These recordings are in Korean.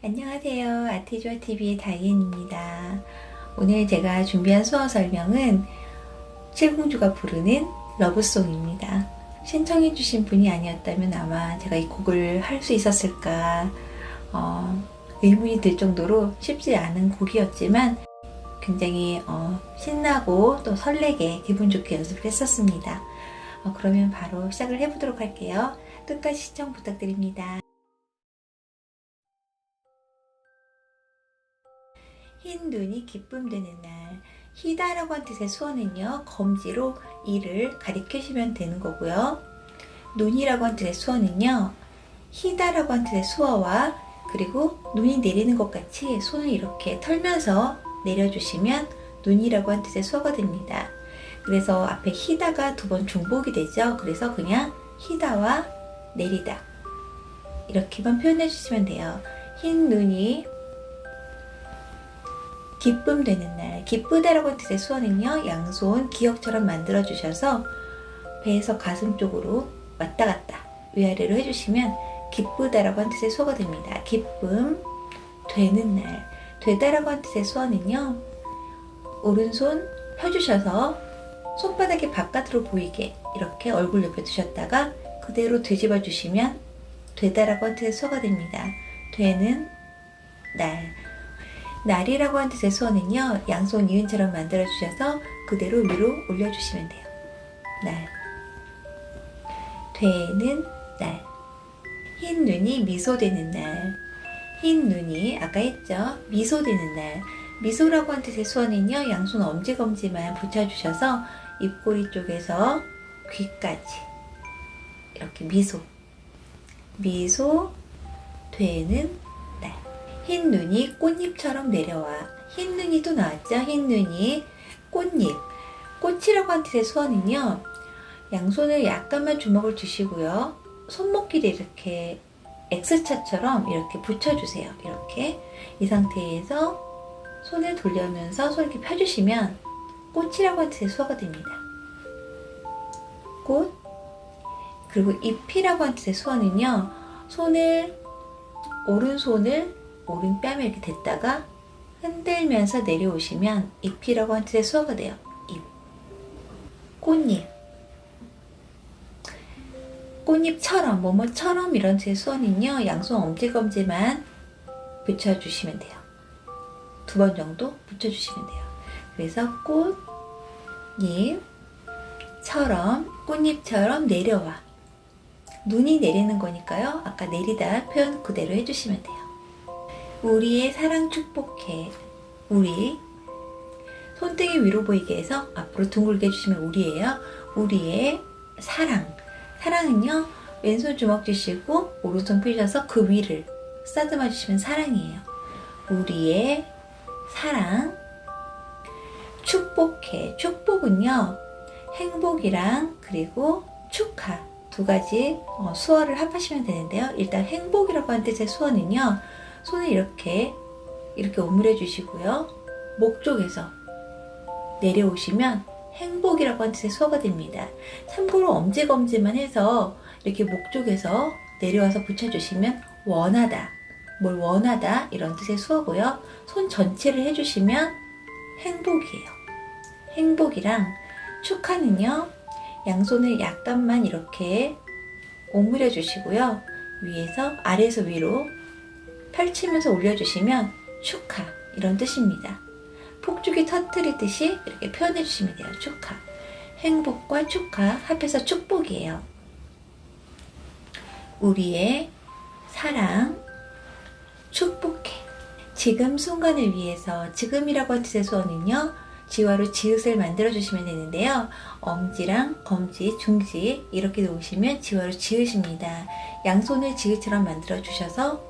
안녕하세요. 아티조아TV의 다이앤입니다. 오늘 제가 준비한 수어 설명은 칠공주가 부르는 러브송입니다. 신청해주신 분이 아니었다면 아마 제가 이 곡을 할 수 있었을까 의문이 들 정도로 쉽지 않은 곡이었지만 굉장히 신나고 또 설레게 기분 좋게 연습을 했었습니다. 그러면 바로 시작을 해보도록 할게요. 끝까지 시청 부탁드립니다. 흰 눈이 기쁨 되는 날. 희다라고 한 뜻의 수어는요, 검지로 이를 가리키시면 되는 거고요. 눈이라고 한 뜻의 수어는요, 희다라고 한 뜻의 수어와 그리고 눈이 내리는 것 같이 손을 이렇게 털면서 내려주시면 눈이라고 한 뜻의 수어가 됩니다. 그래서 앞에 희다가 두 번 중복이 되죠. 그래서 그냥 희다와 내리다 이렇게만 표현해 주시면 돼요. 흰 눈이 기쁨 되는 날. 기쁘다라고 한 뜻의 수어는요, 양손 기역처럼 만들어 주셔서 배에서 가슴 쪽으로 왔다 갔다 위아래로 해주시면 기쁘다라고 한 뜻의 수어가 됩니다. 기쁨 되는 날. 되다라고 한 뜻의 수어는요, 오른손 펴주셔서 손바닥이 바깥으로 보이게 이렇게 얼굴 옆에 두셨다가 그대로 뒤집어 주시면 되다라고 한 뜻의 수어가 됩니다. 되는 날. 날이라고 한 뜻의 수어는요, 양손 이은처럼 만들어 주셔서 그대로 위로 올려주시면 돼요. 날. 되는 날. 흰 눈이 미소 되는 날. 흰 눈이 아까 했죠? 미소 되는 날. 미소라고 한 뜻의 수어는요, 양손 엄지검지만 붙여주셔서 입꼬리 쪽에서 귀까지 이렇게 미소. 미소 되는 날. 흰 눈이 꽃잎처럼 내려와. 흰 눈이 또 나왔죠? 흰 눈이 꽃잎. 꽃이라고 한 뜻의 수어는요, 양손을 약간만 주먹을 주시고요, 손목길에 이렇게 X자처럼 이렇게 붙여주세요. 이렇게 이 상태에서 손을 돌려면서 손을 이렇게 펴주시면 꽃이라고 한 뜻의 수어가 됩니다. 꽃. 그리고 잎이라고 한 뜻의 수어는요, 오른손을 오른뺨에 이렇게 댔다가 흔들면서 내려오시면 잎이라고 한 뜻의 수어가 돼요. 잎. 꽃잎. 꽃잎처럼, 뭐뭐처럼 이런 뜻의 수어는요, 양손 엄지검지만 붙여주시면 돼요. 두 번 정도 붙여주시면 돼요. 그래서 꽃잎처럼 내려와. 눈이 내리는 거니까요, 아까 내리다 표현 그대로 해주시면 돼요. 우리의 사랑 축복해. 우리 손등이 위로 보이게 해서 앞으로 둥글게 해주시면 우리예요. 우리의 사랑은요, 왼손 주먹 주시고 오른손 펴셔서 그 위를 쓰다듬어 주시면 사랑이에요. 우리의 사랑 축복해. 축복은요, 행복이랑 그리고 축하 두 가지 수어를 합하시면 되는데요. 일단 행복이라고 하는 뜻의 수어는요, 손을 이렇게 오므려 주시고요, 목 쪽에서 내려오시면 행복이라고 하는 뜻의 수어가 됩니다. 참고로 엄지검지만 해서 이렇게 목 쪽에서 내려와서 붙여주시면 원하다, 뭘 원하다 이런 뜻의 수어고요. 손 전체를 해주시면 행복이에요. 행복이랑 축하는요, 양손을 약간만 이렇게 오므려 주시고요, 아래에서 위로 펼치면서 올려주시면 축하 이런 뜻입니다. 폭죽이 터뜨리듯이 이렇게 표현해 주시면 돼요. 축하. 행복과 축하 합해서 축복이에요. 우리의 사랑 축복해. 지금 순간을 위해서. 지금이라고 한 뜻의 수어는요, 지화로 지읒을 만들어 주시면 되는데요, 엄지랑 검지, 중지 이렇게 놓으시면 지화로 지읒입니다. 양손을 지읒처럼 만들어 주셔서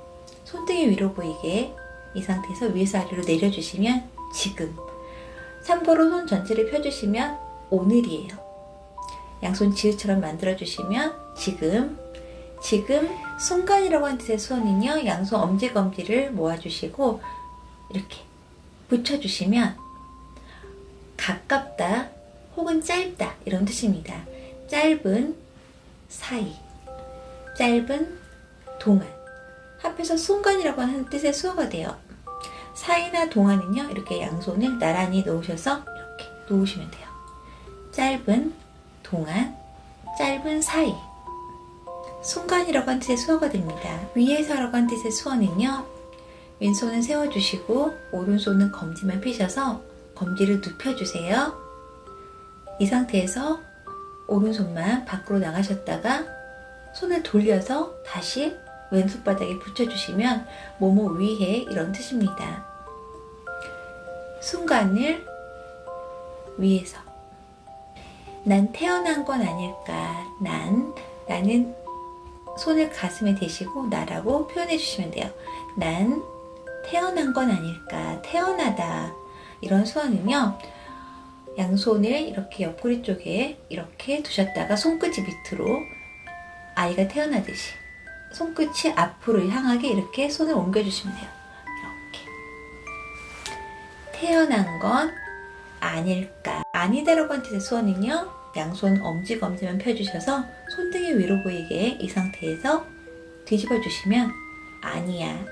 손등이 위로 보이게 이 상태에서 위에서 아래로 내려주시면 지금. 참고로 손 전체를 펴주시면 오늘이에요. 양손 지읒처럼 만들어주시면 지금. 순간이라고 하는 뜻의 수어는요, 양손 엄지검지를 모아주시고 이렇게 붙여주시면 가깝다 혹은 짧다 이런 뜻입니다. 짧은 사이, 짧은 동안, 합해서 순간이라고 하는 뜻의 수어가 돼요. 사이나 동안은요, 이렇게 양손을 나란히 놓으셔서 이렇게 놓으시면 돼요. 짧은 동안, 짧은 사이. 순간이라고 하는 뜻의 수어가 됩니다. 위에서라고 하는 뜻의 수어는요, 왼손은 세워주시고 오른손은 검지만 펴셔서 검지를 눕혀주세요. 이 상태에서 오른손만 밖으로 나가셨다가 손을 돌려서 다시 왼손바닥에 붙여주시면 뭐뭐 위에 이런 뜻입니다. 순간을 위에서. 난 태어난 건 아닐까. 나는 손을 가슴에 대시고 나라고 표현해 주시면 돼요. 난 태어난 건 아닐까. 태어나다. 이런 수어는요, 양손을 이렇게 옆구리 쪽에 이렇게 두셨다가 손끝이 밑으로 아이가 태어나듯이 손끝이 앞으로 향하게 이렇게 손을 옮겨주시면 돼요. 이렇게. 태어난 건 아닐까. 아니다라고 하는 뜻의 수어는요, 양손 엄지, 검지만 펴주셔서 손등이 위로 보이게 이 상태에서 뒤집어 주시면 아니야,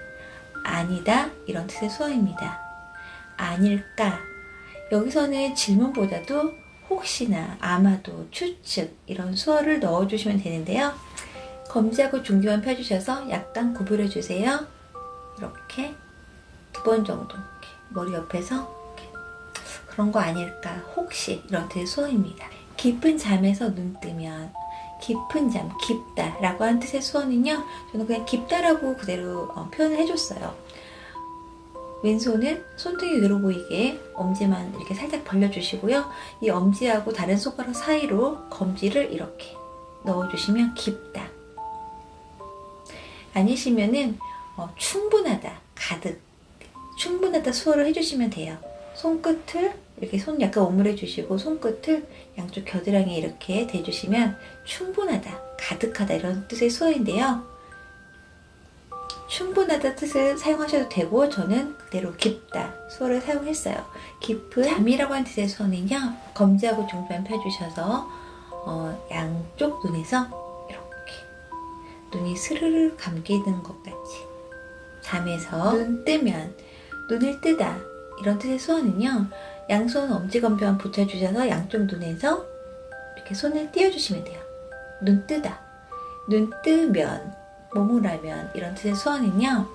아니다 이런 뜻의 수어입니다. 아닐까. 여기서는 질문보다도 혹시나, 아마도, 추측 이런 수어를 넣어주시면 되는데요. 검지하고 중지만 펴주셔서 약간 구부려 주세요. 이렇게 2번 정도 이렇게 머리 옆에서 이렇게. 그런 거 아닐까, 혹시 이런 뜻의 수어입니다. 깊은 잠에서 눈 뜨면, 깊은 잠, 깊다 라고 하는 뜻의 수어는요, 저는 그냥 깊다라고 그대로 표현을 해줬어요. 왼손은 손등이 위로 보이게 엄지만 이렇게 살짝 벌려주시고요. 이 엄지하고 다른 손가락 사이로 검지를 이렇게 넣어주시면 깊다. 아니시면은 충분하다, 가득. 충분하다 수어를 해주시면 돼요. 손끝을 이렇게 손 약간 오므려 주시고 손끝을 양쪽 겨드랑이에 이렇게 대주시면 충분하다, 가득하다 이런 뜻의 수어인데요. 충분하다 뜻을 사용하셔도 되고 저는 그대로 깊다 수어를 사용했어요. 깊은 잠이라고 하는 뜻의 수어는요, 검지하고 중지만 펴주셔서 양쪽 눈에서 이렇게 눈이 스르르 감기는 것 같이 잠에서 눈 뜨면, 눈을 뜨다 이런 뜻의 수어는요, 양손 엄지검지만 붙여주셔서 양쪽 눈에서 이렇게 손을 띄워주시면 돼요. 눈 뜨다, 눈 뜨면, 뭐뭐라면 이런 뜻의 수어는요,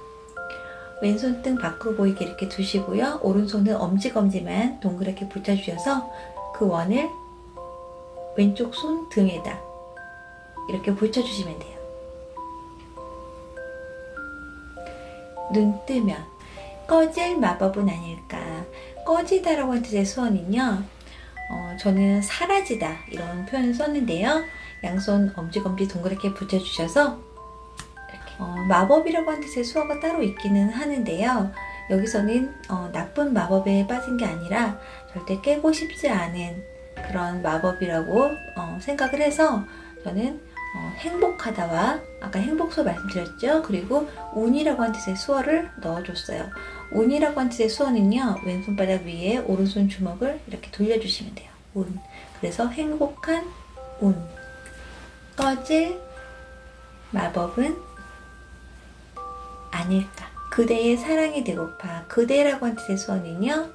왼손 등 밖으로 보이게 이렇게 두시고요. 오른손은 엄지검지만 동그랗게 붙여주셔서 그 원을 왼쪽 손 등에다 이렇게 붙여주시면 돼요. 눈 뜨면. 꺼질 마법은 아닐까. 꺼지다라고 하는 뜻의 수어는요, 저는 사라지다 이런 표현을 썼는데요. 양손 엄지검지 동그랗게 붙여주셔서 마법이라고 하는 뜻의 수어가 따로 있기는 하는데요. 여기서는 나쁜 마법에 빠진 게 아니라 절대 깨고 싶지 않은 그런 마법이라고 생각을 해서 저는 행복하다와 아까 행복수어 말씀드렸죠. 그리고 운이라고 하는 뜻의 수어를 넣어줬어요. 운이라고 하는 뜻의 수어는요, 왼손바닥 위에 오른손 주먹을 이렇게 돌려주시면 돼요. 운. 그래서 행복한 운. 꺼질 마법은 아닐까. 그대의 사랑이 되고파. 그대라고 하는 뜻의 수어는요,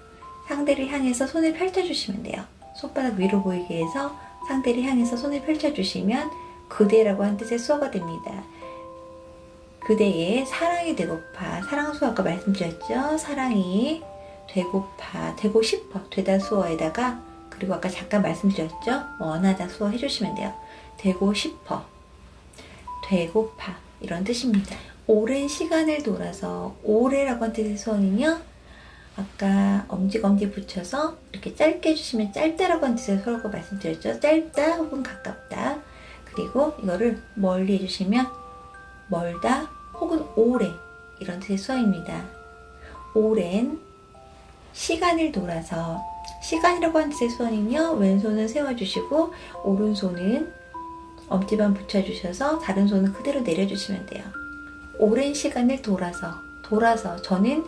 상대를 향해서 손을 펼쳐주시면 돼요. 손바닥 위로 보이게 해서 상대를 향해서 손을 펼쳐주시면 그대라고 하는 뜻의 수어가 됩니다. 그대의 사랑이 되고파. 사랑수어 아까 말씀드렸죠. 사랑이 되고파, 되고 싶어. 되다 수어에다가, 그리고 아까 잠깐 말씀드렸죠. 원하다 수어 해주시면 돼요. 되고 싶어, 되고파 이런 뜻입니다. 오랜 시간을 돌아서. 오래라고 하는 뜻의 수어는요, 아까 엄지검지 붙여서 이렇게 짧게 해주시면 짧다라고 하는 뜻의 수어라고 말씀드렸죠. 짧다 혹은 가깝다. 그리고 이거를 멀리 해주시면 멀다 혹은 오래 이런 뜻의 수어입니다. 오랜 시간을 돌아서. 시간이라고 하는 뜻의 수어는요, 왼손은 세워주시고 오른손은 엄지만 붙여주셔서 다른 손은 그대로 내려주시면 돼요. 오랜 시간을 돌아서. 저는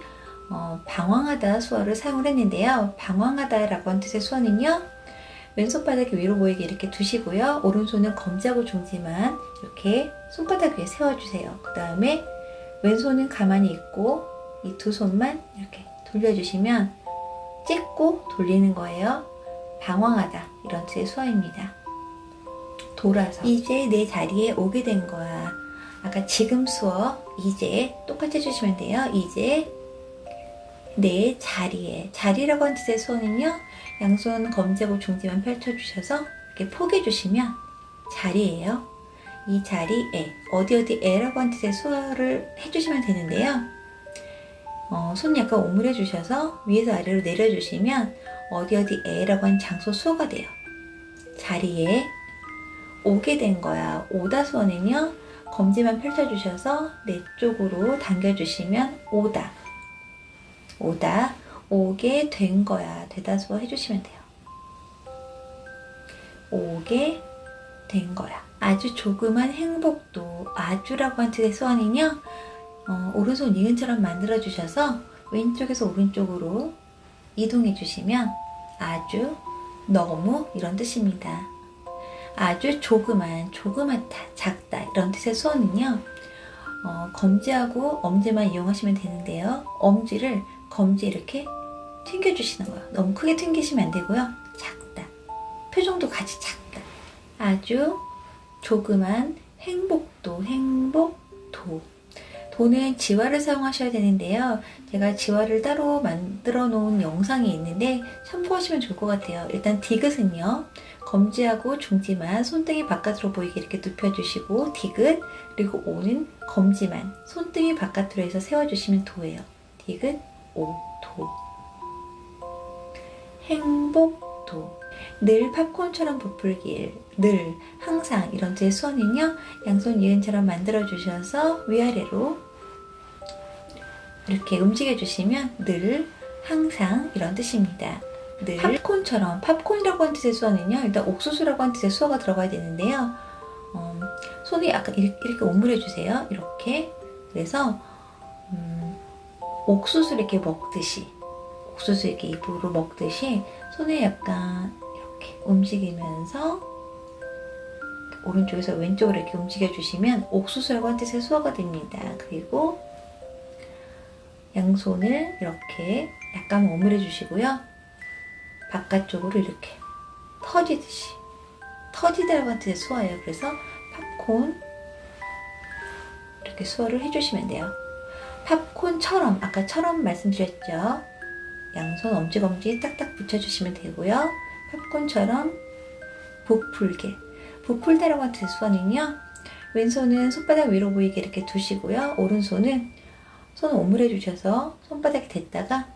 방황하다 수어를 사용을 했는데요. 방황하다라고 하는 뜻의 수어는요, 왼손바닥이 위로 보이게 이렇게 두시고요. 오른손은 검지하고 중지만 이렇게 손바닥 위에 세워주세요. 그 다음에 왼손은 가만히 있고 이 두 손만 이렇게 돌려주시면 찍고 돌리는 거예요. 방황하다 이런 뜻의 수어입니다. 돌아서 이제 내 자리에 오게 된 거야. 아까 지금 수어 이제 똑같이 해주시면 돼요. 이제 내 자리에, 자리라고 하는 뜻의 수어는요, 양손 검지하고 중지만 펼쳐주셔서 이렇게 포개주시면 자리예요. 이 자리에, 어디에라고 하는 뜻의 수어를 해주시면 되는데요. 손 약간 오므려 주셔서 위에서 아래로 내려주시면 어디에라고 하는 장소 수어가 돼요. 자리에 오게 된 거야. 오다 수어는요, 검지만 펼쳐주셔서 내 쪽으로 당겨주시면 오다. 오다, 오게 된 거야. 되다 수어 해주시면 돼요. 오게 된 거야. 아주 조그만 행복도, 아주라고 한 뜻의 수어는요, 오른손 니은처럼 만들어 주셔서 왼쪽에서 오른쪽으로 이동해 주시면 아주, 너무 이런 뜻입니다. 아주 조그만, 조그맣다, 작다 이런 뜻의 수어는요, 검지하고 엄지만 이용하시면 되는데요. 엄지를 검지에 이렇게 튕겨주시는 거예요. 너무 크게 튕기시면 안 되고요. 작다. 표정도 같이 작다. 아주 조그만 행복도, 행복도. 도는 지화를 사용하셔야 되는데요. 제가 지화를 따로 만들어 놓은 영상이 있는데 참고하시면 좋을 것 같아요. 일단 디귿은요. 검지하고 중지만 손등이 바깥으로 보이게 이렇게 눕혀주시고 디귿, 그리고 오는 검지만 손등이 바깥으로 해서 세워주시면 도예요. 디귿, 오, 도. 행복도. 늘 팝콘처럼 부풀길, 늘, 항상 이런 뜻의 수어는요. 양손 이은처럼 만들어주셔서 위아래로 이렇게 움직여주시면 늘, 항상 이런 뜻입니다. 늘 팝콘처럼, 팝콘이라고 하는 뜻의 수어는요. 일단 옥수수라고 하는 뜻의 수어가 들어가야 되는데요. 손이 약간 이렇게 오므려주세요. 이렇게. 그래서 옥수수를 이렇게 먹듯이, 옥수수 이렇게 입으로 먹듯이 손을 약간 이렇게 움직이면서 오른쪽에서 왼쪽으로 이렇게 움직여주시면 옥수수라고 하는 뜻의 수어가 됩니다. 그리고 양손을 이렇게 약간 오므려 주시고요. 바깥쪽으로 이렇게 터지듯이, 터지다라고 하는 뜻의 수어예요. 그래서 팝콘 이렇게 수어를 해주시면 돼요. 팝콘처럼, 아까처럼 말씀드렸죠. 양손 엄지검지 딱딱 붙여주시면 되고요. 팝콘처럼 부풀게, 부풀다라고 하는 뜻의 수어는요. 왼손은 손바닥 위로 보이게 이렇게 두시고요. 오른손은 손을 오므려 주셔서 손바닥에 댔다가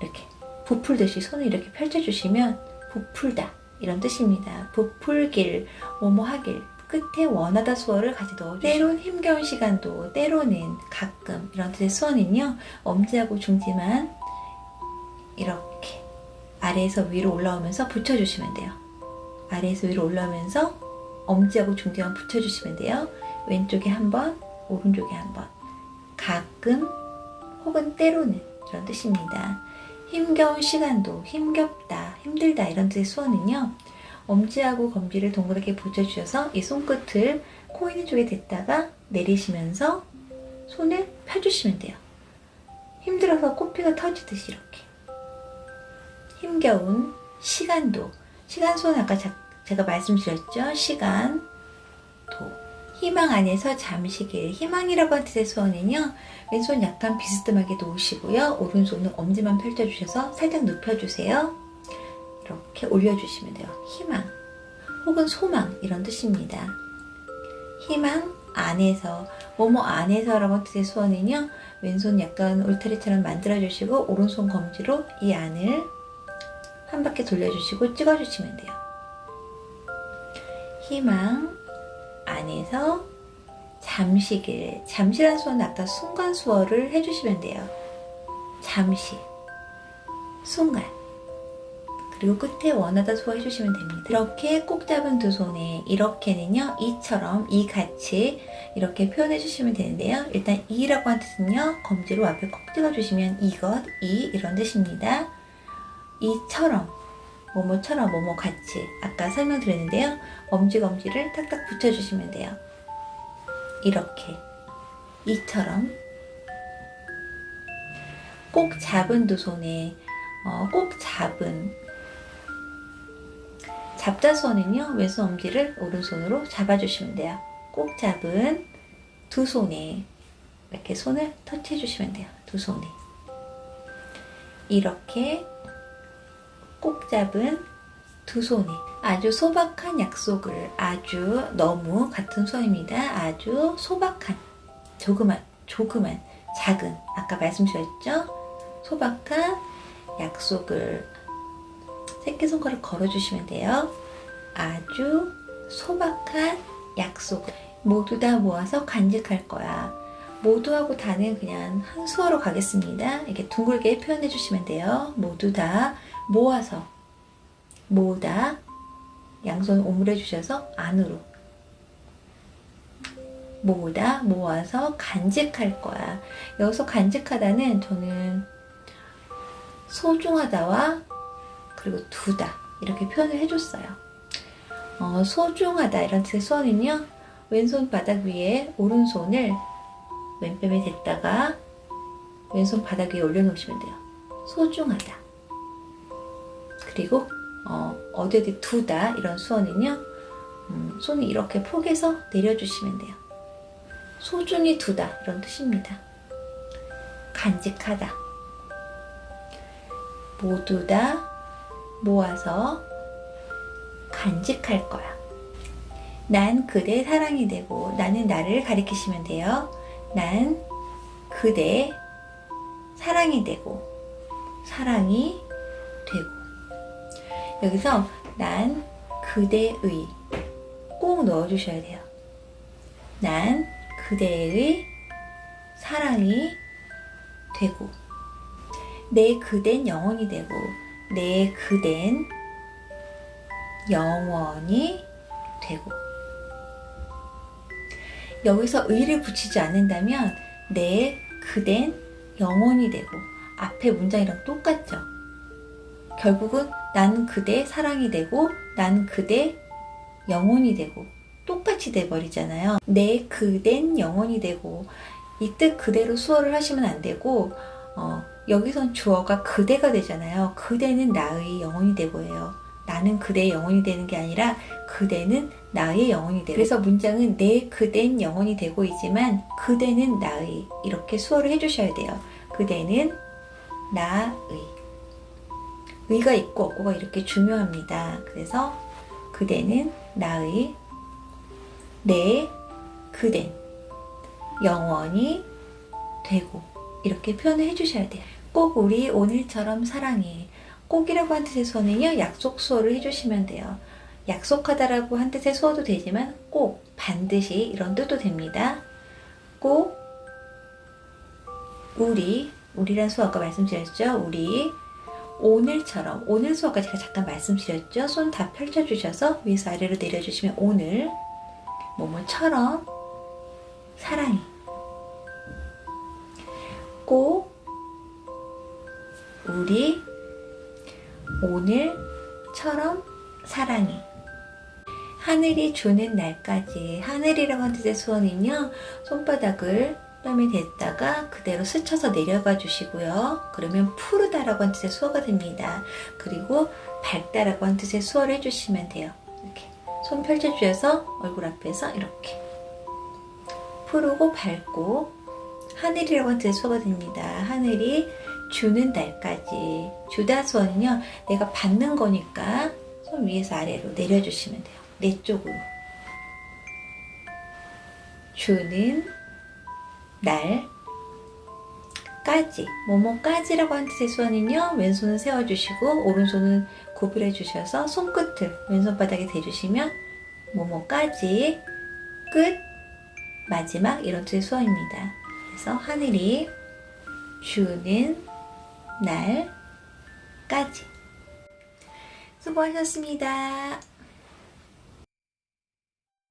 이렇게 부풀듯이 손을 이렇게 펼쳐주시면 부풀다 이런 뜻입니다. 부풀길, 뭐뭐하길, 끝에 원하다 수어를 같이 넣어주시고, 때론 힘겨운 시간도, 때로는, 가끔 이런 뜻의 수어는요. 엄지하고 중지만 이렇게 아래에서 위로 올라오면서 붙여주시면 돼요. 아래에서 위로 올라오면서 엄지하고 중지만 붙여주시면 돼요. 왼쪽에 한 번, 오른쪽에 한 번. 가끔 혹은 때로는 이런 뜻입니다. 힘겨운 시간도, 힘겹다, 힘들다 이런 뜻의 수어는요. 엄지하고 검지를 동그랗게 붙여주셔서 이 손끝을 코 있는 쪽에 댔다가 내리시면서 손을 펴주시면 돼요. 힘들어서 코피가 터지듯이 이렇게. 힘겨운 시간도, 시간 수어는 아까 제가 말씀드렸죠. 시간, 도. 희망 안에서 잠시길, 희망이라고 하는 뜻의 수어는요. 왼손 약간 비스듬하게 놓으시고요. 오른손은 엄지만 펼쳐주셔서 살짝 눕혀주세요. 이렇게 올려주시면 돼요. 희망 혹은 소망 이런 뜻입니다. 희망 안에서, 뭐뭐 안에서라고 하는 뜻의 수어는요. 왼손 약간 울타리처럼 만들어주시고 오른손 검지로 이 안을 한 바퀴 돌려주시고 찍어주시면 돼요. 희망 안에서 잠시길, 잠시란 수어는 아까 순간 수어를 해주시면 돼요. 잠시, 순간, 그리고 끝에 원하다 수어 해주시면 됩니다. 이렇게 꼭 잡은 두 손에 이렇게는요, 이처럼, 이같이 이렇게 표현해 주시면 되는데요. 일단 이라고 하는 뜻은요, 검지로 앞에 콕 찍어주시면 이것, 이런 뜻입니다. 이처럼, 뭐뭐처럼, 뭐뭐같이 아까 설명드렸는데요. 엄지검지를 탁탁 붙여주시면 돼요. 이렇게 이처럼 꼭 잡은 두 손에 꼭 잡은 잡다 손은요 왼손 엄지를 오른손으로 잡아주시면 돼요. 꼭 잡은 두 손에 이렇게 손을 터치해 주시면 돼요. 두 손에 이렇게 꼭 잡은 두 손에 아주 소박한 약속을 아주 너무 같은 수어입니다. 아주 소박한 조그만 작은 아까 말씀드렸죠? 소박한 약속을 새끼손가락 걸어주시면 돼요. 아주 소박한 약속을 모두 다 모아서 간직할 거야. 모두하고 다는 그냥 한 수어로 가겠습니다. 이렇게 둥글게 표현해 주시면 돼요. 모두 다 모아서 모다 양손 오므려 주셔서 안으로 모다 모아서 간직할 거야. 여기서 간직하다는 저는 소중하다와 그리고 두다 이렇게 표현을 해줬어요. 소중하다 이런 뜻의 수어는요 왼손 바닥 위에 오른손을 왼뺨에 댔다가 왼손 바닥 위에 올려놓으시면 돼요. 소중하다. 그리고 어디 두다 이런 수어는요 손을 이렇게 포개서 내려주시면 돼요. 소중히 두다 이런 뜻입니다. 간직하다. 모두 다 모아서 간직할 거야. 난 그대 사랑이 되고 나는 나를 가리키시면 돼요. 난 그대 사랑이 되고 사랑이 되고 여기서 난 그대의 꼭 넣어주셔야 돼요. 난 그대의 사랑이 되고 내 그댄 영원히 되고 내 그댄 영원히 되고 여기서 의를 붙이지 않는다면 내 그댄 영원히 되고 앞에 문장이랑 똑같죠. 결국은 나는 그대 사랑이 되고 나는 그대 영원히 되고 똑같이 돼버리잖아요. 내 그댄 영원히 되고 이 뜻 그대로 수어를 하시면 안 되고 여기선 주어가 그대가 되잖아요. 그대는 나의 영혼이 되고예요. 나는 그대의 영혼이 되는 게 아니라 그대는 나의 영혼이 되고 그래서 문장은 내 그댄 영혼이 되고이지만 그대는 나의 이렇게 수어를 해주셔야 돼요. 그대는 나의 의가 있고 없고가 이렇게 중요합니다. 그래서 그대는 나의 내 그댄 영원히 되고 이렇게 표현을 해주셔야 돼요. 꼭 우리 오늘처럼 사랑해. 꼭이라고 한 뜻의 수어는요 약속 수어를 해주시면 돼요. 약속하다라고 한 뜻의 수어도 되지만 꼭 반드시 이런 뜻도 됩니다. 꼭 우리란 수어 아까 말씀드렸죠. 우리 오늘처럼 오늘 수어 아까 제가 잠깐 말씀드렸죠. 손 다 펼쳐주셔서 위에서 아래로 내려주시면 오늘 뭐뭐처럼 사랑해. 꼭 우리 오늘처럼 사랑해. 하늘이 주는 날까지 하늘이라고 하는 뜻의 수어는요 손바닥을 뺨에 댔다가 그대로 스쳐서 내려가 주시고요. 그러면 푸르다라고 하는 뜻의 수어가 됩니다. 그리고 밝다라고 하는 뜻의 수어를 해주시면 돼요. 이렇게 손 펼쳐주셔서 얼굴 앞에서 이렇게 푸르고 밝고 하늘이라고 하는 뜻의 수어가 됩니다. 하늘이 주는 날까지 주다 수어는요 내가 받는 거니까 손 위에서 아래로 내려주시면 돼요. 내 쪽으로 주는 날까지 뭐뭐까지라고 하는 뜻의 수어는요 왼손은 세워주시고 오른손은 구부려 주셔서 손끝을 왼손바닥에 대주시면 뭐뭐까지 끝 마지막 이런 뜻의 수어입니다. 그래서 하늘이 주는 날까지 수고하셨습니다.